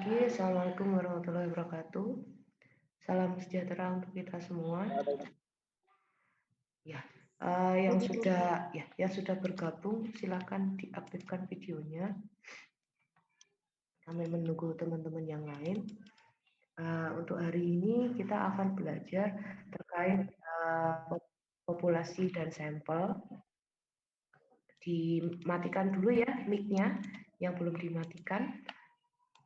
pagi, Assalamualaikum warahmatullahi wabarakatuh. Salam sejahtera untuk kita semua. Ya, yang sudah bergabung silakan diaktifkan videonya. Kami menunggu teman-teman yang lain. Untuk hari ini kita akan belajar terkait populasi dan sampel. Dimatikan dulu ya mic-nya yang belum dimatikan.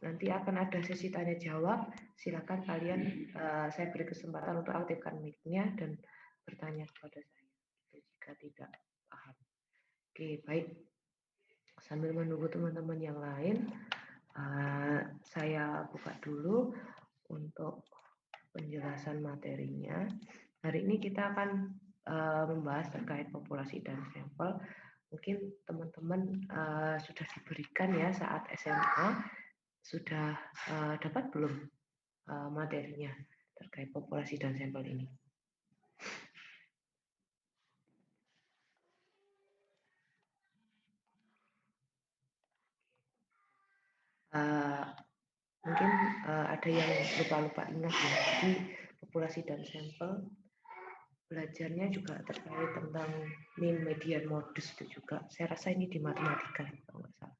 Nanti akan ada sesi tanya jawab. Silakan kalian, saya beri kesempatan untuk aktifkan mic-nya dan bertanya kepada saya jika tidak paham. Oke, baik. Sambil menunggu teman-teman yang lain, saya buka dulu untuk penjelasan materinya. Hari ini kita akan membahas terkait populasi dan sampel. Mungkin teman-teman sudah diberikan ya saat SMA. Sudah dapat belum materinya terkait populasi dan sampel ini? Mungkin ada yang lupa-lupa ingat ya. Jadi populasi dan sampel belajarnya juga terkait tentang mean, median, modus itu juga. Saya rasa ini di matematika kalau nggak salah.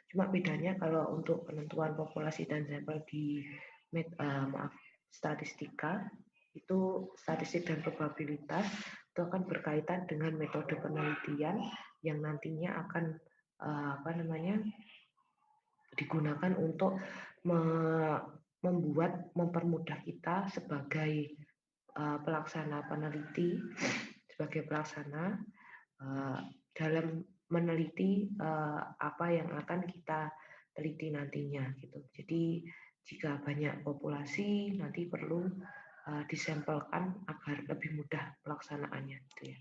Cuma bedanya kalau untuk penentuan populasi dan sampel di statistika, itu statistik dan probabilitas itu akan berkaitan dengan metode penelitian yang nantinya akan digunakan untuk mempermudah kita sebagai pelaksana peneliti, sebagai pelaksana dalam meneliti apa yang akan kita teliti nantinya gitu. Jadi jika banyak populasi nanti perlu disampelkan agar lebih mudah pelaksanaannya gitu ya.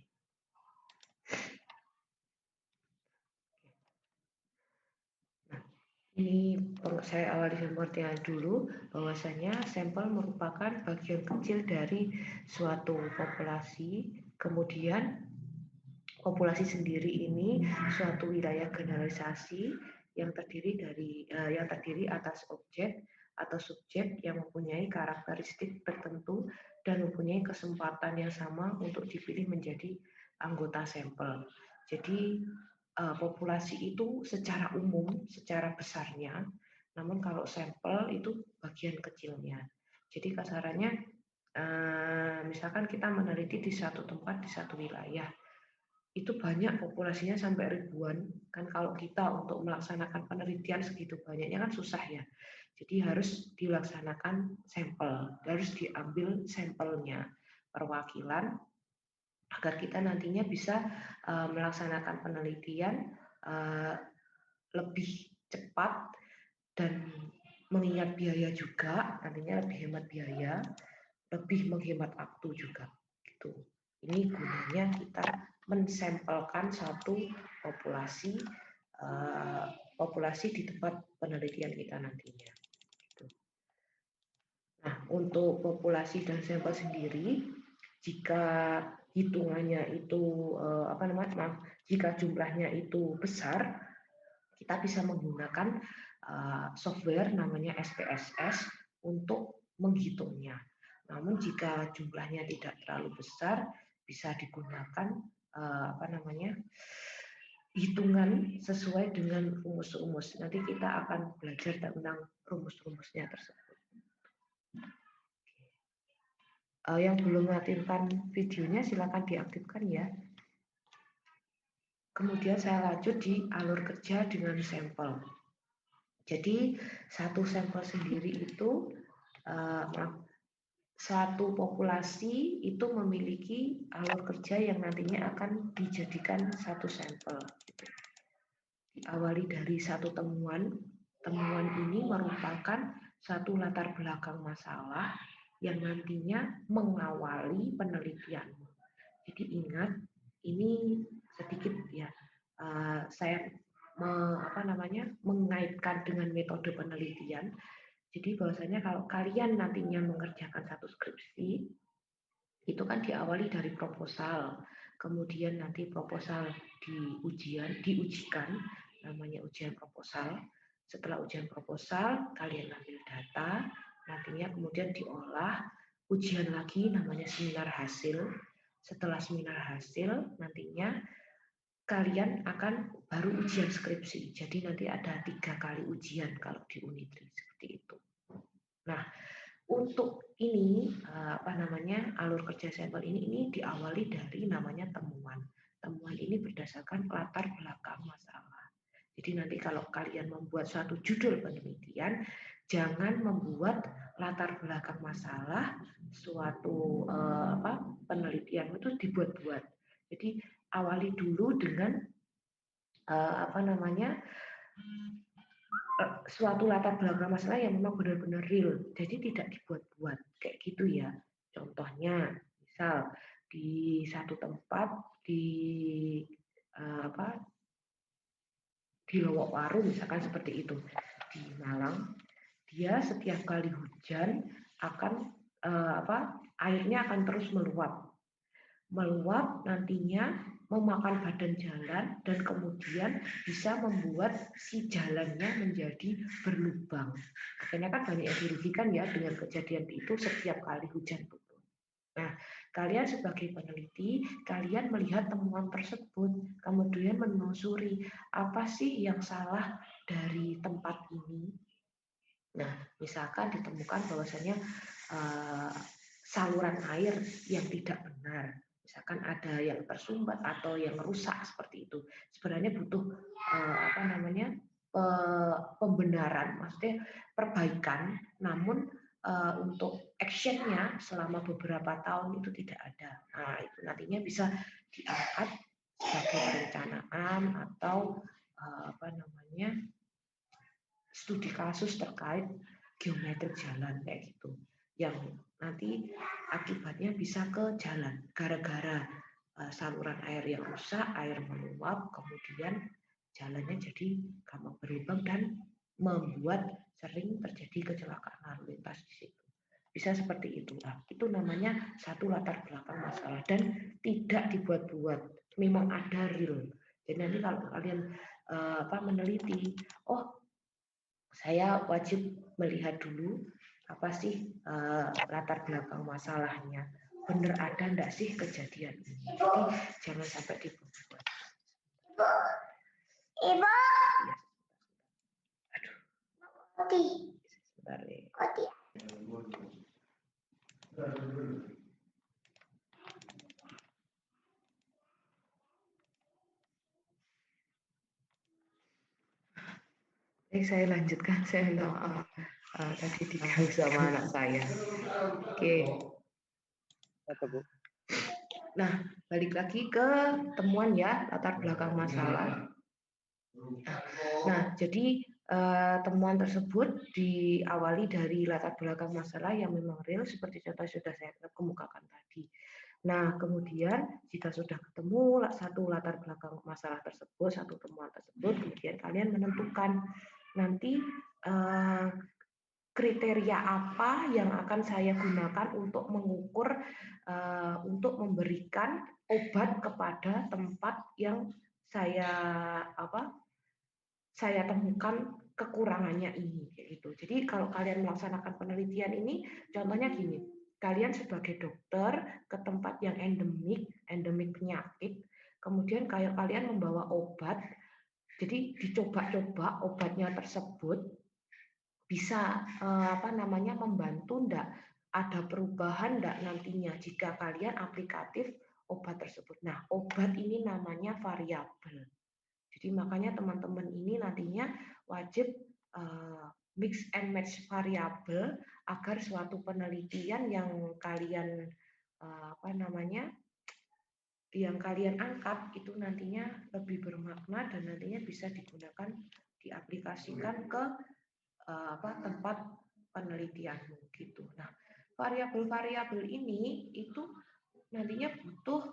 Nah, ini saya awali pengertian dulu bahwasanya sampel merupakan bagian kecil dari suatu populasi, kemudian populasi sendiri ini suatu wilayah generalisasi yang terdiri atas objek atau subjek yang mempunyai karakteristik tertentu dan mempunyai kesempatan yang sama untuk dipilih menjadi anggota sampel. Jadi populasi itu secara umum, secara besarnya, namun kalau sampel itu bagian kecilnya. Jadi kasarannya, misalkan kita meneliti di satu tempat, di satu wilayah, itu banyak populasinya sampai ribuan, kan kalau kita untuk melaksanakan penelitian segitu banyaknya kan susah ya. Jadi harus dilaksanakan sampel, harus diambil sampelnya, perwakilan, agar kita nantinya bisa melaksanakan penelitian lebih cepat dan mengingat biaya juga, nantinya lebih hemat biaya, lebih menghemat waktu juga gitu. Ini gunanya kita mensampelkan satu populasi di tempat penelitian kita nantinya. Gitu. Nah, untuk populasi dan sampel sendiri, jika hitungannya itu jika jumlahnya itu besar, kita bisa menggunakan software namanya SPSS untuk menghitungnya. Namun jika jumlahnya tidak terlalu besar, bisa digunakan hitungan sesuai dengan rumus-rumus. Nanti kita akan belajar tentang rumus-rumusnya tersebut. Yang belum mengaktifkan videonya silakan diaktifkan ya. Kemudian saya lanjut di alur kerja dengan sampel. Jadi satu sampel sendiri itu satu populasi itu memiliki alur kerja yang nantinya akan dijadikan satu sampel. Diawali dari satu temuan. Temuan ini merupakan satu latar belakang masalah yang nantinya mengawali penelitian. Jadi ingat, ini sedikit ya, saya mengaitkan dengan metode penelitian. Jadi bahwasanya kalau kalian nantinya mengerjakan satu skripsi, itu kan diawali dari proposal, kemudian nanti proposal diujikan, namanya ujian proposal, Setelah ujian proposal, kalian ambil data, nantinya kemudian diolah, ujian lagi namanya seminar hasil. Setelah seminar hasil, nantinya kalian akan baru ujian skripsi. Jadi nanti ada 3 kali ujian kalau di Unitri seperti itu. Nah, untuk ini alur kerja sampel ini diawali dari namanya temuan. Temuan ini berdasarkan latar belakang masalah. Jadi nanti kalau kalian membuat suatu judul penelitian, jangan membuat latar belakang masalah suatu penelitian itu dibuat-buat. Jadi awali dulu dengan suatu latar belakang masalah yang memang benar-benar real, jadi tidak dibuat-buat kayak gitu ya. Contohnya, misal di satu tempat di di Lowokwaru misalkan seperti itu di Malang, dia setiap kali hujan akan airnya akan terus meluap nantinya memakan badan jalan dan kemudian bisa membuat si jalannya menjadi berlubang. Akhirnya kan banyak yang dirugikan ya dengan kejadian itu setiap kali hujan turun. Nah, kalian sebagai peneliti, kalian melihat temuan tersebut, kemudian menelusuri apa sih yang salah dari tempat ini. Nah, misalkan ditemukan bahwasanya saluran air yang tidak benar, misalkan ada yang tersumbat atau yang rusak seperti itu, sebenarnya butuh pembenaran, maksudnya perbaikan, namun untuk actionnya selama beberapa tahun itu tidak ada. Nah, itu nantinya bisa diangkat sebagai perencanaan atau studi kasus terkait geometrik jalan kayak gitu, yang nanti akibatnya bisa ke jalan gara-gara saluran air yang rusak, air meluap, kemudian jalannya jadi gampang berlubang dan membuat sering terjadi kecelakaan lalu lintas di situ. Bisa seperti itu. Nah, itu namanya satu latar belakang masalah dan tidak dibuat-buat. Memang ada real. Jadi nanti kalau kalian meneliti, oh saya wajib melihat dulu apa sih latar belakang masalahnya. Benar ada enggak sih kejadian ini? Jadi jangan sampai dibuat. Ibu. Ya, aduh. Oti. Sebentar ya. Oti. Saya lanjutkan, saya tadi diganggu sama anak saya. Oke. Nah, balik lagi ke temuan ya, latar belakang masalah. Nah, jadi temuan tersebut diawali dari latar belakang masalah yang memang real seperti contoh sudah saya kemukakan tadi. Nah, kemudian jika sudah ketemu satu latar belakang masalah tersebut, satu temuan tersebut, kemudian kalian menentukan nanti kriteria apa yang akan saya gunakan untuk mengukur, untuk memberikan obat kepada tempat yang saya temukan kekurangannya ini, gitu. Jadi kalau kalian melaksanakan penelitian ini, contohnya gini, kalian sebagai dokter ke tempat yang endemik penyakit, kemudian kalian membawa obat, jadi dicoba-coba obatnya tersebut bisa membantu enggak, ada perubahan enggak nantinya jika kalian aplikatif obat tersebut. Nah, obat ini namanya variabel. Jadi makanya teman-teman ini nantinya wajib mix and match variabel agar suatu penelitian yang kalian yang kalian angkat itu nantinya lebih bermakna dan nantinya bisa digunakan diaplikasikan ke tempat penelitianmu gitu. Nah, variabel-variabel ini itu nantinya butuh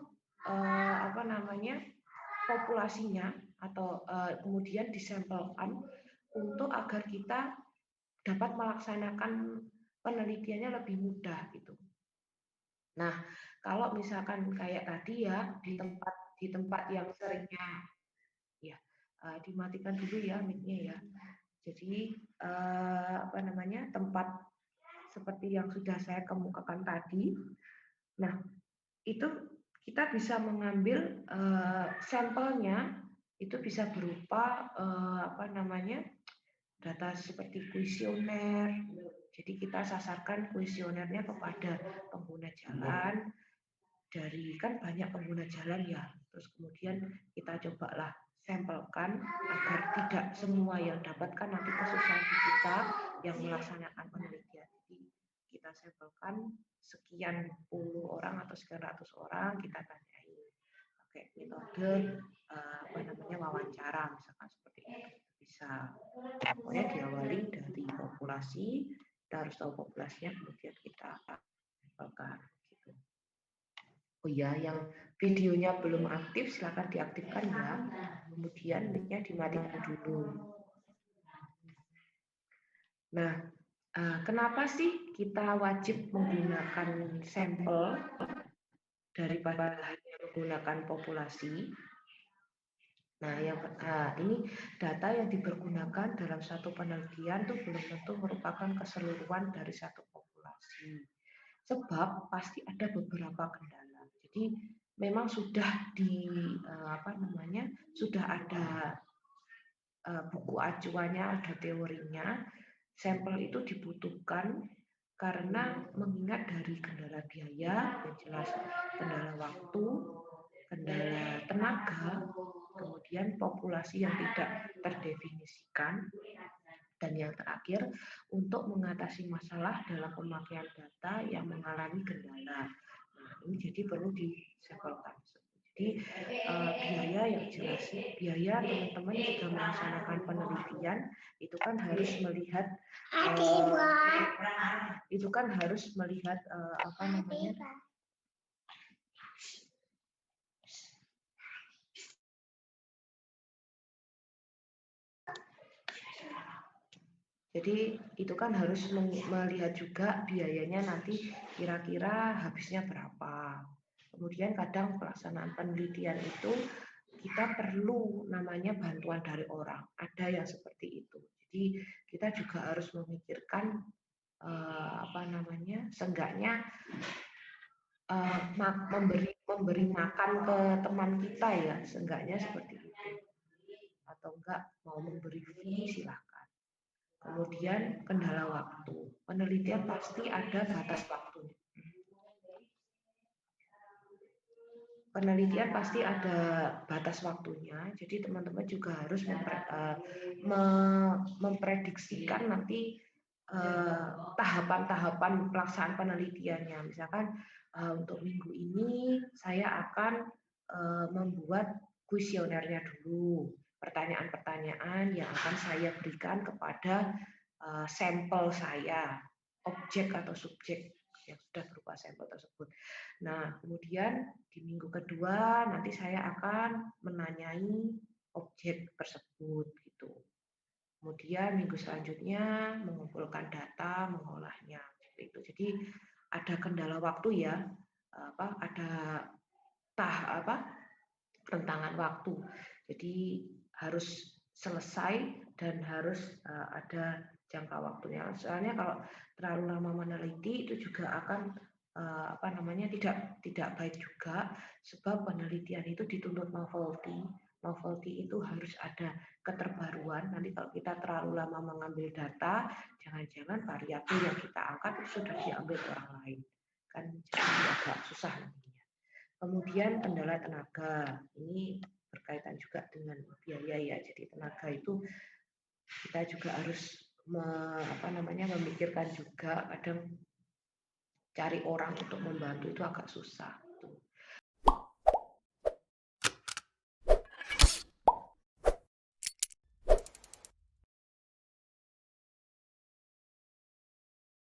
populasinya atau kemudian disampelkan untuk agar kita dapat melaksanakan penelitiannya lebih mudah gitu. Nah, kalau misalkan kayak tadi ya di tempat yang seringnya ya dimatikan dulu ya mic-nya ya. Jadi apa namanya, tempat seperti yang sudah saya kemukakan tadi. Nah, itu kita bisa mengambil sampelnya, itu bisa berupa apa namanya, data seperti kuesioner. Jadi kita sasarkan kuesionernya kepada pengguna jalan, dari kan banyak pengguna jalan ya. Terus kemudian kita cobalah sampelkan agar tidak semua yang dapatkan nanti ke society kita yang melaksanakan penelitian. Jadi kita sampelkan sekian puluh orang atau sekian ratus orang, kita tanyai pakai metode apa namanya, wawancara misalkan seperti itu. Bisa pokoknya diawali dari populasi, kita harus tahu populasinya, kemudian kita sampelkan gitu. Oh iya, yang videonya belum aktif silakan diaktifkan ya. Kemudian mic-nya dimatikan dulu. Nah, kenapa sih kita wajib menggunakan sampel daripada hanya menggunakan populasi? Nah, ini data yang dipergunakan dalam satu penelitian itu belum tentu merupakan keseluruhan dari satu populasi. Sebab pasti ada beberapa kendala. Jadi memang sudah apa namanya, sudah ada buku acuannya, ada teorinya. Sampel itu dibutuhkan karena mengingat dari kendala biaya, yang jelas kendala waktu, kendala tenaga, kemudian populasi yang tidak terdefinisikan, dan yang terakhir untuk mengatasi masalah dalam pemakaian data yang mengalami kendala. Nah, ini jadi perlu disampelkan. Jadi biaya yang jelas, biaya teman-teman jika melaksanakan penelitian itu kan harus melihat apa namanya, jadi itu kan harus melihat juga biayanya nanti kira-kira habisnya berapa. Kemudian kadang pelaksanaan penelitian itu kita perlu namanya bantuan dari orang. Ada yang seperti itu. Jadi kita juga harus memikirkan apa namanya, seenggaknya memberi makan ke teman kita ya, seenggaknya seperti itu. Atau enggak mau memberi fee silahkan. Kemudian kendala waktu. Penelitian pasti ada batas waktunya. Penelitian pasti ada batas waktunya, jadi teman-teman juga harus memprediksikan nanti tahapan-tahapan pelaksanaan penelitiannya. Misalkan untuk minggu ini saya akan membuat kuesionernya dulu, pertanyaan-pertanyaan yang akan saya berikan kepada sampel saya, objek atau subjek yang sudah berupa sampel tersebut. Nah, kemudian di minggu kedua nanti saya akan menanyai objek tersebut gitu. Kemudian minggu selanjutnya mengumpulkan data, mengolahnya seperti itu. Jadi ada kendala waktu ya, ada rentangan waktu. Jadi harus selesai dan harus ada jangka waktunya. Soalnya kalau terlalu lama meneliti itu juga akan tidak baik juga, sebab penelitian itu dituntut novelty. Novelty itu harus ada keterbaruan. Nanti kalau kita terlalu lama mengambil data, jangan-jangan variabel yang kita angkat itu sudah diambil orang lain, kan jadi agak susah nantinya. Kemudian kendala tenaga, ini berkaitan juga dengan biaya ya. Jadi tenaga itu kita juga harus memikirkan juga, kadang cari orang untuk membantu itu agak susah.